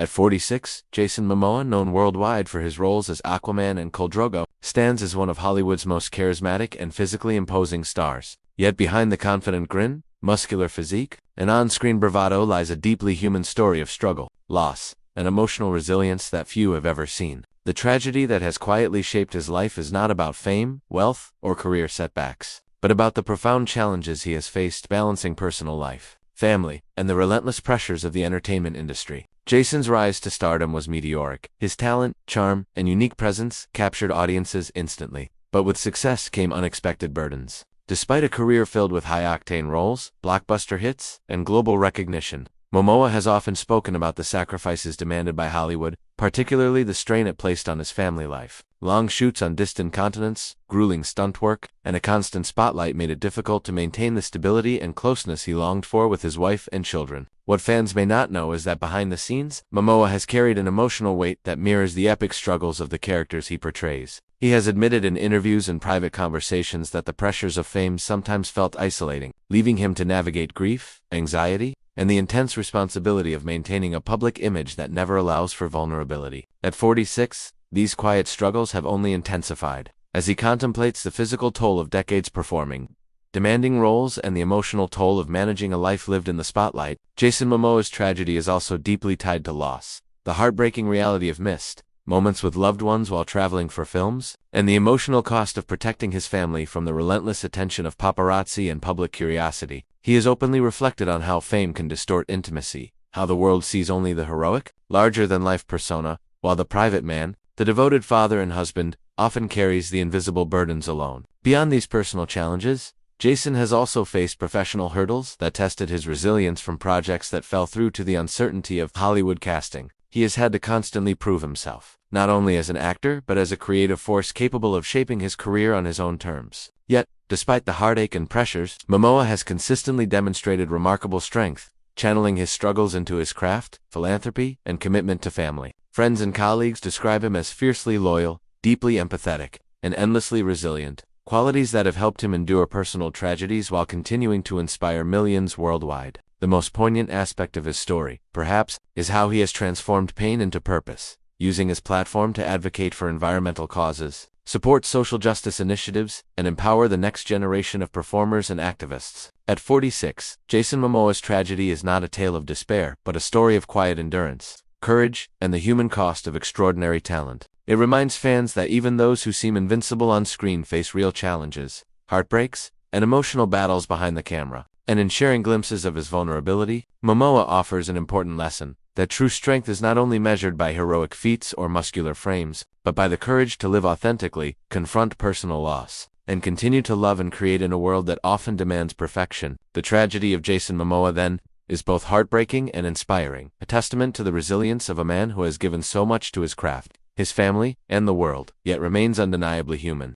At 46, Jason Momoa, known worldwide for his roles as Aquaman and Khal Drogo, stands as one of Hollywood's most charismatic and physically imposing stars. Yet behind the confident grin, muscular physique, and on-screen bravado lies a deeply human story of struggle, loss, and emotional resilience that few have ever seen. The tragedy that has quietly shaped his life is not about fame, wealth, or career setbacks, but about the profound challenges he has faced balancing personal life, family, and the relentless pressures of the entertainment industry. Jason's rise to stardom was meteoric. His talent, charm, and unique presence captured audiences instantly. But with success came unexpected burdens. Despite a career filled with high-octane roles, blockbuster hits, and global recognition, Momoa has often spoken about the sacrifices demanded by Hollywood, particularly the strain it placed on his family life. Long shoots on distant continents, grueling stunt work, and a constant spotlight made it difficult to maintain the stability and closeness he longed for with his wife and children. What fans may not know is that behind the scenes, Momoa has carried an emotional weight that mirrors the epic struggles of the characters he portrays. He has admitted in interviews and private conversations that the pressures of fame sometimes felt isolating, leaving him to navigate grief, anxiety, and the intense responsibility of maintaining a public image that never allows for vulnerability. At 46, these quiet struggles have only intensified. As he contemplates the physical toll of decades performing, demanding roles, and the emotional toll of managing a life lived in the spotlight, Jason Momoa's tragedy is also deeply tied to loss. The heartbreaking reality of missed moments with loved ones while traveling for films, and the emotional cost of protecting his family from the relentless attention of paparazzi and public curiosity. He has openly reflected on how fame can distort intimacy, how the world sees only the heroic, larger-than-life persona, while the private man, the devoted father and husband, often carries the invisible burdens alone. Beyond these personal challenges, Jason has also faced professional hurdles that tested his resilience, from projects that fell through to the uncertainty of Hollywood casting. He has had to constantly prove himself, not only as an actor but as a creative force capable of shaping his career on his own terms. Yet, despite the heartache and pressures, Momoa has consistently demonstrated remarkable strength, channeling his struggles into his craft, philanthropy, and commitment to family. Friends and colleagues describe him as fiercely loyal, deeply empathetic, and endlessly resilient, qualities that have helped him endure personal tragedies while continuing to inspire millions worldwide. The most poignant aspect of his story, perhaps, is how he has transformed pain into purpose, using his platform to advocate for environmental causes, support social justice initiatives, and empower the next generation of performers and activists. At 46, Jason Momoa's tragedy is not a tale of despair, but a story of quiet endurance, courage, and the human cost of extraordinary talent. It reminds fans that even those who seem invincible on screen face real challenges, heartbreaks, and emotional battles behind the camera. And in sharing glimpses of his vulnerability, Momoa offers an important lesson, that true strength is not only measured by heroic feats or muscular frames, but by the courage to live authentically, confront personal loss, and continue to love and create in a world that often demands perfection. The tragedy of Jason Momoa, then, is both heartbreaking and inspiring, a testament to the resilience of a man who has given so much to his craft, his family, and the world, yet remains undeniably human.